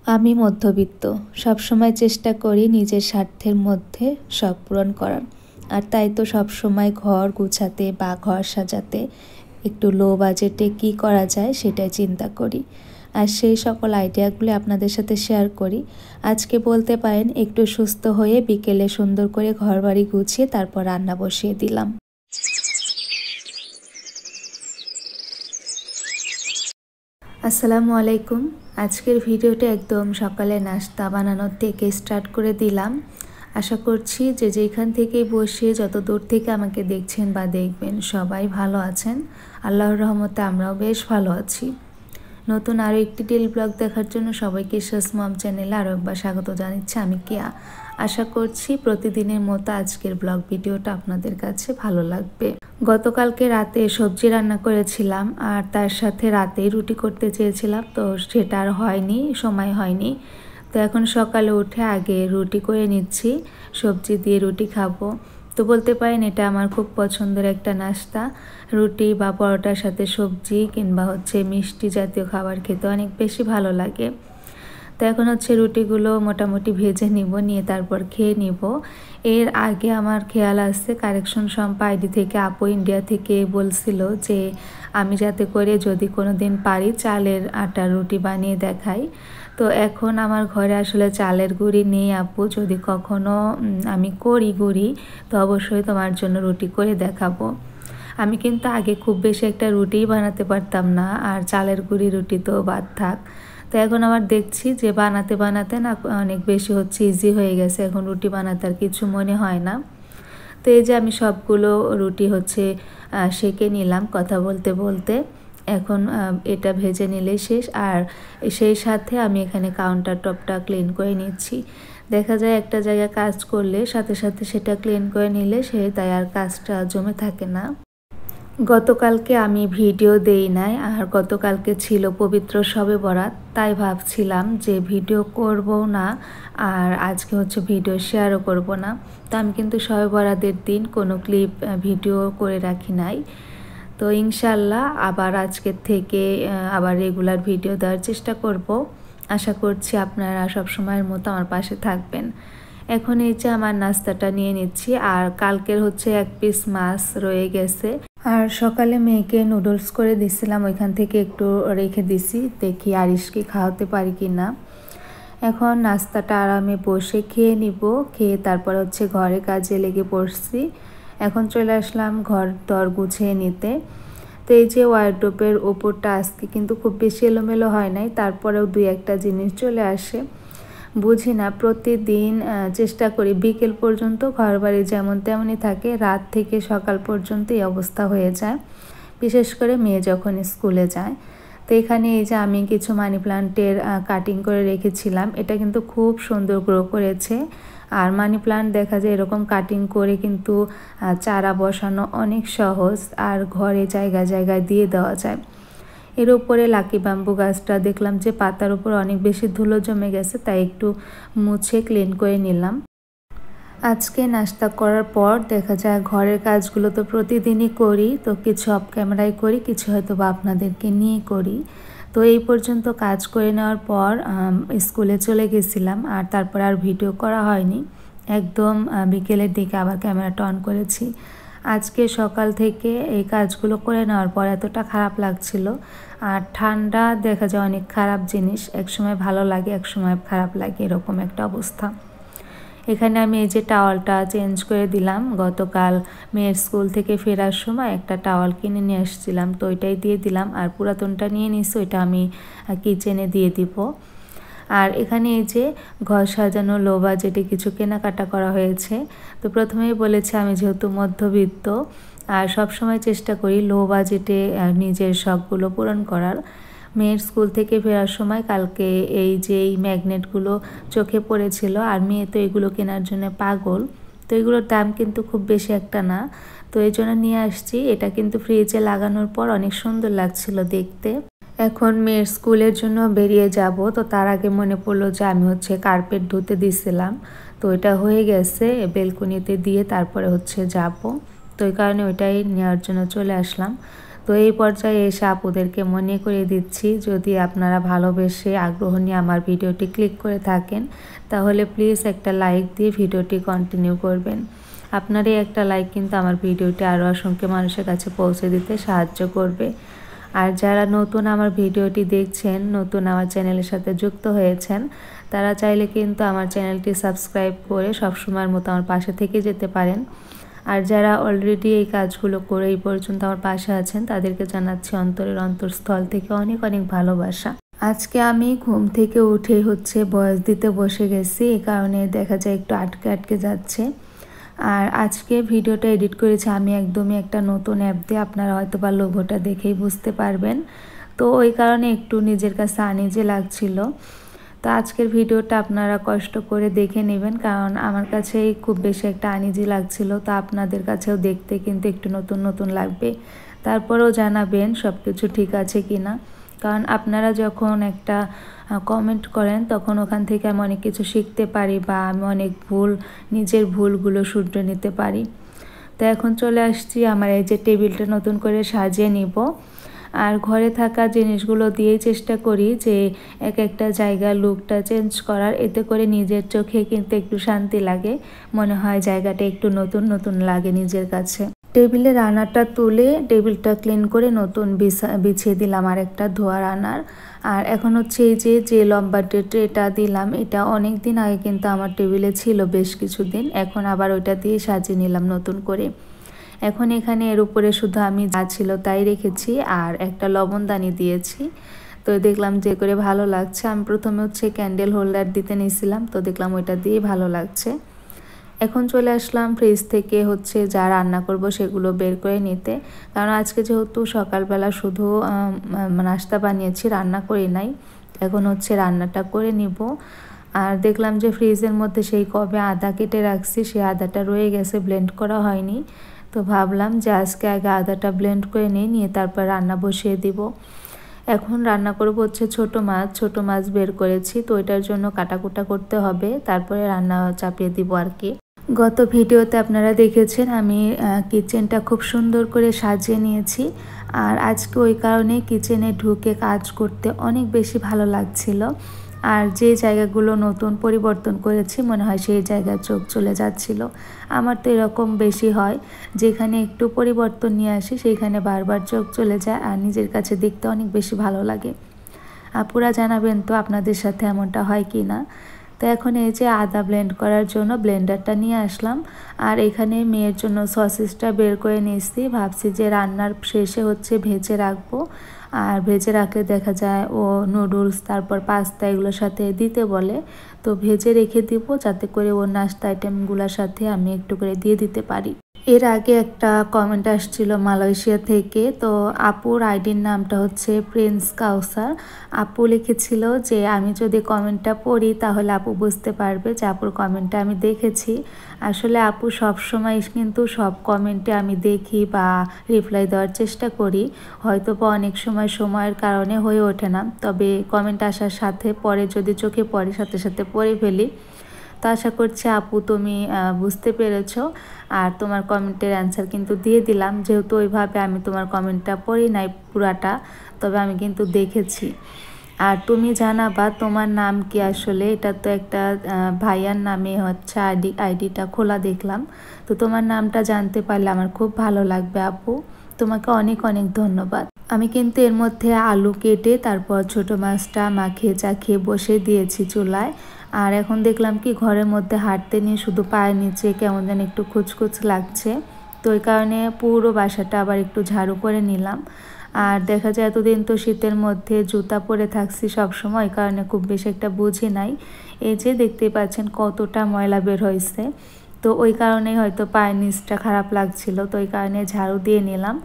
আমি মধ্যবিত্ত, সবসময় চেষ্টা করি নিজের স্বার্থের মধ্যে সব পূরণ করার। আর তাই তো সবসময় ঘর গুছাতে বা ঘর সাজাতে একটু লো বাজেটে কী করা যায় সেটাই চিন্তা করি। আর সেই সকল আইডিয়াগুলি আপনাদের সাথে শেয়ার করি। আজকে বলতে পারেন একটু সুস্থ হয়ে বিকেলে সুন্দর করে ঘরবাড়ি গুছিয়ে তারপর রান্না বসিয়ে দিলাম। আসসালামু আলাইকুম। আজকের ভিডিওটা একদম সকালে নাস্তা বানানোর থেকে স্টার্ট করে দিলাম। আশা করছি যে যেখান থেকেই বসে যত দূর থেকে আমাকে দেখছেন বা দেখবেন সবাই ভালো আছেন। আল্লাহর রহমতে আমরাও বেশ ভালো আছি। নতুন আরও একটি ডেইলি ব্লগ দেখার জন্য সবাইকে শাস মম চ্যানেলে আরও একবার স্বাগত জানাচ্ছি আমি কেয়া। আশা করছি প্রতিদিনের মতো আজকের ব্লগ ভিডিওটা আপনাদের কাছে ভালো লাগবে। গতকালকে রাতে সবজি রান্না করেছিলাম আর তার সাথে রাতেই রুটি করতে চেয়েছিলাম, তো সেটা আর হয়নি, সময় হয়নি। তো এখন সকালে উঠে আগে রুটি করে নিচ্ছি, সবজি দিয়ে রুটি খাবো। তো বলতে পারেন এটা আমার খুব পছন্দের একটা নাস্তা। রুটি বা পরোটার সাথে সবজি কিংবা মিষ্টি জাতীয় খাবার খেতে অনেক বেশি ভালো লাগে। তো এখন রুটিগুলো মোটামুটি ভেজে নিব, নিয়ে তারপর খেয়ে নিব। এর আগে আমার খেয়াল আসছে কারেকশন সম্পা আইডি থেকে আপু ইন্ডিয়া থেকে বলছিল যে আমি যাতে করে যদি কোনো দিন পারি চালের আটার রুটি বানিয়ে দেখাই। তো এখন আমার ঘরে আসলে চালের গুঁড়ি নেই আপু, যদি কখনো আমি করি গুঁড়ি তো অবশ্যই তোমার জন্য রুটি করে দেখাবো। আমি কিন্তু আগে খুব বেশি একটা রুটিই বানাতে পারতাম না, আর চালের গুঁড়ি রুটি তো বাদ থাক। তো এখন আবার দেখছি যে বানাতে বানাতে না অনেক বেশি ইজি হয়ে গেছে, এখন রুটি বানাতে আর কিছু মনে হয় না। তো এই যে আমি সবগুলো রুটি সেঁকে নিলাম কথা বলতে বলতে। এখন এটা ভেজে নিলেই শেষ। আর সেই সাথে আমি এখানে কাউন্টার টপটা ক্লিন করে নিচ্ছি। দেখা যায় একটা জায়গায় কাজ করলে সাথে সাথে সেটা ক্লিন করে নিলে তাই আর কাজটা জমে থাকে না। গতকালকে আমি ভিডিও দেই নাই, আর গতকালকে ছিল পবিত্র শবে বরাত, তাই ভাবছিলাম যে ভিডিও করব না, আর আজকে ভিডিও শেয়ারও করব না। তো আমি কিন্তু শবে বরাতের দিন কোনো ক্লিপ ভিডিও করে রাখি নাই। তো ইনশাল্লাহ আবার আজকের থেকে আবার রেগুলার ভিডিও দেওয়ার চেষ্টা করব। আশা করছি আপনারা সবসময়ের মতো আমার পাশে থাকবেন। এখন এই যে আমার নাস্তাটা নিয়ে নিচ্ছি, আর কালকের এক পিস মাছ রয়ে গেছে। আর সকালে মেয়েকে নুডলস করে দিছিলাম, ওইখান থেকে একটু রেখে দিছি, দেখি আরিশকে খাওয়াতে পারি কি না। এখন নাস্তাটা আরামে বসে খেয়ে নিব, খেয়ে তারপর ঘরে কাজে লেগে পড়ছি। এখন চলে আসলাম ঘর দর গুছিয়ে নিতে। তো এই যে ওয়ারড্রোবের ওপরটা আজকে কিন্তু খুব বেশি এলোমেলো হয় নাই, তারপরেও দুই একটা জিনিস চলে আসে। বুঝি না, প্রতিদিন চেষ্টা করি বিকেল পর্যন্ত ঘরবাড়ি যেমন তেমনই থাকে, রাত থেকে সকাল পর্যন্ত এই অবস্থা হয়ে যায়, বিশেষ করে মেয়ে যখন স্কুলে যায়। তো এখানে এই যে আমি কিছু মানি প্লান্টের কাটিং করে রেখেছিলাম, এটা কিন্তু খুব সুন্দর গ্রো করেছে। আর মানি প্লান্ট দেখা যায় এরকম কাটিং করে কিন্তু চারা বসানো অনেক সহজ, আর ঘরে জায়গায় জায়গায় দিয়ে দেওয়া যায়। এর উপরে লাকি ব্যাম্বু গাছটা দেখলাম যে পাতার উপর অনেক বেশি ধুলো জমে গেছে, তাই একটু মুছে ক্লিন করে নিলাম। আজকে নাস্তা করার পর দেখা যায় ঘরের কাজগুলো তো প্রতিদিনই করি, তো কিছু অফ ক্যামেরায় করি, কিছু হয়তো বা আপনাদেরকে নিয়ে করি। তো এই পর্যন্ত কাজ করে নেওয়ার পর স্কুলে চলে গেছিলাম, আর তারপর আর ভিডিও করা হয়নি। একদম বিকেলের দিকে আবার ক্যামেরাটা অন করেছি। আজকে সকাল থেকে এই কাজগুলো করে নেওয়ার পর এতটা খারাপ লাগছিল। আর ঠান্ডা দেখা যায় অনেক খারাপ জিনিস, একসময় ভালো লাগে একসময় খারাপ লাগে, এরকম একটা অবস্থা। এখানে আমি এই যে টাওয়ালটা চেঞ্জ করে দিলাম, গতকাল মেয়ের স্কুল থেকে ফেরার সময় একটা টাওয়াল কিনে নিয়ে আসছিলাম, তো ওইটাই দিয়ে দিলাম। আর পুরাতনটা নিয়ে নিচ্ছি, ওইটা আমি কিচেনে দিয়ে দিব। আর এখানে এই যে ঘর সাজানো লো বাজেটে কিছু কেনাকাটা করা হয়েছে। তো প্রথমেই বলেছি আমি যেহেতু মধ্যবিত্ত, আর সবসময় চেষ্টা করি লো বাজেটে নিজের শখগুলো পূরণ করার। মেয়ের স্কুল থেকে ফেরার সময় কালকে এই যে এই ম্যাগনেটগুলো চোখে পড়েছিল, আর মেয়ে তো এগুলো কেনার জন্য পাগল। তো এগুলোর দাম কিন্তু খুব বেশি একটা না, তো এই জন্য নিয়ে আসছি। এটা কিন্তু ফ্রিজে লাগানোর পর অনেক সুন্দর লাগছিল দেখতে। এখন মেয়ের স্কুলের জন্য বেরিয়ে যাব, তো তার আগে মনে পড়লো যে আমি কার্পেট ধুতে দিছিলাম, তো এটা হয়ে গেছে, বেলকনিতে দিয়ে তারপরে যাব। তো এই কারণে ওইটাই নেওয়ার জন্য চলে আসলাম। তো এই পর্যায়ে এসে আপুদেরকে মনে করে দিচ্ছি, যদি আপনারা ভালোবেসে আগ্রহ নিয়ে আমার ভিডিওটি ক্লিক করে থাকেন তাহলে প্লিজ একটা লাইক দিয়ে ভিডিওটি কন্টিনিউ করবেন। আপনার এই একটা লাইক কিন্তু আমার ভিডিওটি আরও অসংখ্য মানুষের কাছে পৌঁছে দিতে সাহায্য করবে। আর যারা নতুন আমার ভিডিওটি দেখছেন, নতুন আমার চ্যানেলের সাথে যুক্ত হয়েছেন, তারা চাইলে কিন্তু আমার চ্যানেলটি সাবস্ক্রাইব করে সবসময়ের মতো আমার পাশে থেকে যেতে পারেন। আর যারা অলরেডি এই কাজগুলো করে এই পর্যন্ত আমার পাশে আছেন, তাদেরকে জানাচ্ছি অন্তরের অন্তঃস্থল থেকে অনেক অনেক ভালোবাসা। আজকে আমি ঘুম থেকে উঠে ভয়েস দিতে বসে গেছি, এই কারণে দেখা যায় একটু আটকে আটকে যাচ্ছে। আর আজকে ভিডিওটা এডিট করেছি আমি একদমই একটা নতুন অ্যাপ দিয়ে, আপনারা হয়তো বা লোগোটা দেখেই বুঝতে পারবেন। তো ওই কারণে একটু নিজের কাছে আনইজি লাগছিল। তো আজকের ভিডিওটা আপনারা কষ্ট করে দেখে নেবেন, কারণ আমার কাছেই খুব বেশি একটা আনইজি লাগছিল। তো আপনাদের কাছেও দেখতে কিন্তু একটু নতুন নতুন লাগবে। তারপরেও জানাবেন সব কিছু ঠিক আছে কি না, কারণ আপনারা যখন একটা কমেন্ট করেন তখন ওখান থেকে আমি অনেক কিছু শিখতে পারি বা আমি অনেক নিজের ভুলগুলো শুধরে নিতে পারি। তো এখন চলে আসছি আমার এই যে টেবিলটা নতুন করে সাজিয়ে নিব। আর ঘরে থাকা জিনিসগুলো দিয়েই চেষ্টা করি যে এক একটা জায়গার লুকটা চেঞ্জ করার, এতে করে নিজের চোখে কিন্তু একটু শান্তি লাগে, মনে হয় জায়গাটা একটু নতুন নতুন লাগে নিজের কাছে। টেবিলের রান্নাটা তুলে টেবিলটা ক্লিন করে নতুন বিছিয়ে দিলাম আর একটা ধোয়া রান্নার। আর এখন এই যে লম্বা ট্রেটা দিলাম, এটা অনেক দিন আগে কিন্তু আমার টেবিলে ছিল বেশ কিছুদিন, এখন আবার ওইটা দিয়ে সাজিয়ে নিলাম নতুন করে। এখন এখানে এর উপরে শুধু আমি যা ছিল তাই রেখেছি আর একটা লবণদানি দিয়েছি। তো দেখলাম যে করে ভালো লাগছে। আমি প্রথমে ক্যান্ডেল হোল্ডার দিতে নিয়েছিলাম, তো দেখলাম ওইটা দিয়ে ভালো লাগছে। এখন চলে আসলাম ফ্রিজ থেকে যা রান্না করব সেগুলো বের করে নিতে, কারণ আজকে যেহেতু সকালবেলা শুধু নাস্তা বানিয়েছি, রান্না করি নাই। এখন রান্নাটা করে নিব। আর দেখলাম যে ফ্রিজের মধ্যে সেই কবে আদা কেটে রাখছি, সেই আদাটা রয়ে গেছে, ব্লেন্ড করা হয়নি। তো ভাবলাম যে আজকে আগে আদাটা ব্লেন্ড করে নিয়ে তারপর রান্না বসিয়ে দিব। এখন রান্না করব ছোট মাছ বের করেছি, তো এটার জন্য কাটাকুটা করতে হবে, তারপরে রান্না চাপিয়ে দিব আর কি। গত ভিডিওতে আপনারা দেখেছেন আমি কিচেনটা খুব সুন্দর করে সাজিয়ে নিয়েছি। আর আজকে ওই কারণে কিচেনে ঢুকে কাজ করতে অনেক বেশি ভালো লাগছিল। আর যে জায়গাগুলো নতুন পরিবর্তন করেছি মনে হয় সেই জায়গায় চোখ চলে যাচ্ছিল। আমার তো এরকম বেশি হয়, যেখানে একটু পরিবর্তন নিয়ে আসি সেইখানে বারবার চোখ চলে যায় আর নিজের কাছে দেখতে অনেক বেশি ভালো লাগে। আপুরা জানাবেন তো আপনাদের সাথে এমনটা হয় কি না। তো এখন এই যে আদা ব্লেন্ড করার জন্য ব্লেন্ডারটা নিয়ে আসলাম। আর এখানে মেয়ের জন্য সসেসটা বের করে নিয়েছি, ভাবছি যে রান্নার শেষে ভেজে রাখবো। আর ভেজে রাখলে দেখা যায় ও নুডলস তারপর পাস্তা এগুলোর সাথে দিতে বলে, তো ভেজে রেখে দিব যাতে করে ওর নাস্তা আইটেমগুলোর সাথে আমি একটু করে দিয়ে দিতে পারি। এর আগে একটা কমেন্ট আসছিল মালয়েশিয়া থেকে, তো আপুর আইডির নামটা প্রিন্স কাউসার। আপু লিখেছিল যে আমি যদি কমেন্টটা পড়ি তাহলে আপু বুঝতে পারবে যে আপুর কমেন্টটা আমি দেখেছি। আসলে আপু সবসময় কিন্তু সব কমেন্টে আমি দেখি বা রিপ্লাই দেওয়ার চেষ্টা করি, হয়তো বা অনেক সময়ের কারণে হয়ে ওঠে না, তবে কমেন্ট আসার সাথে পরে যদি চোখে পড়ে সাথে সাথে পড়ে ফেলি। তো আশা করছি আপু তুমি বুঝতে পেরেছো। আর তোমার কমেন্টের অ্যান্সার কিন্তু দিয়ে দিলাম, যেহেতু ওইভাবে আমি তোমার কমেন্টটা পড়ি নাই পুরাটা, তবে আমি কিন্তু দেখেছি। আর তুমি জানাবা তোমার নাম কি আসলে, এটা তো একটা ভাইয়ার নামে আইডিটা খোলা দেখলাম। তো তোমার নামটা জানতে পারলে আমার খুব ভালো লাগবে আপু, তোমাকে অনেক অনেক ধন্যবাদ। আমি কিন্তু এর মধ্যে আলু কেটে তারপর ছোট মাছটা মাখিয়ে চাখিয়ে বসে দিয়েছি চুলায়। আর এখন দেখলাম কি ঘরের মধ্যে হাঁটতে নিয়ে শুধু পায়ের নিচে কেমন যেন একটু খুচখুচ লাগছে, তো ওই কারণে পুরো বাসাটা আবার একটু ঝাড়ু করে নিলাম। আর দেখা যায় এতদিন তো শীতের মধ্যে জুতা পরে থাকছি সবসময়, ওই কারণে খুব বেশি একটা বুঝি নাই। এই যে দেখতেই পাচ্ছেন কতটা ময়লা বের হয়েছে, তো ওই কারণেই হয়তো পায়ের নিচটা খারাপ লাগছিল, তো ওই কারণে ঝাড়ু দিয়ে নিলাম।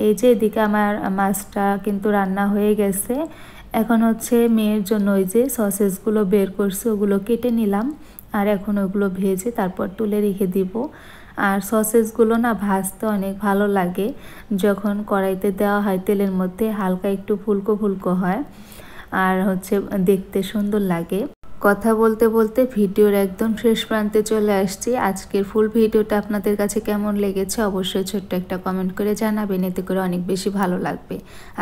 এই যে এদিকে আমার মাছটা কিন্তু রান্না হয়ে গেছে। এখন মেয়ের জন্য ওই যে সসেসগুলো বের করছি ওগুলো কেটে নিলাম, আর এখন ওগুলো ভেজে তারপর তুলে রেখে দিব। আর সসেসগুলো না ভাজতে অনেক ভালো লাগে, যখন কড়াইতে দেওয়া হয় তেলের মধ্যে হালকা একটু ফুলকো ফুলকো হয় আর দেখতে সুন্দর লাগে। কথা বলতে বলতে ভিডিওর একদম শেষ প্রান্তে চলে আসছি। আজকের ফুল ভিডিওটা আপনাদের কাছে কেমন লেগেছে অবশ্যই ছোট্ট একটা কমেন্ট করে জানাবেন, এতে করে অনেক বেশি ভালো লাগবে।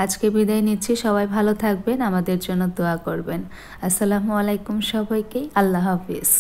আজকে বিদায় নিচ্ছি, সবাই ভালো থাকবেন, আমাদের জন্য দোয়া করবেন। আসসালামু আলাইকুম সবাইকে, আল্লাহ হাফিজ।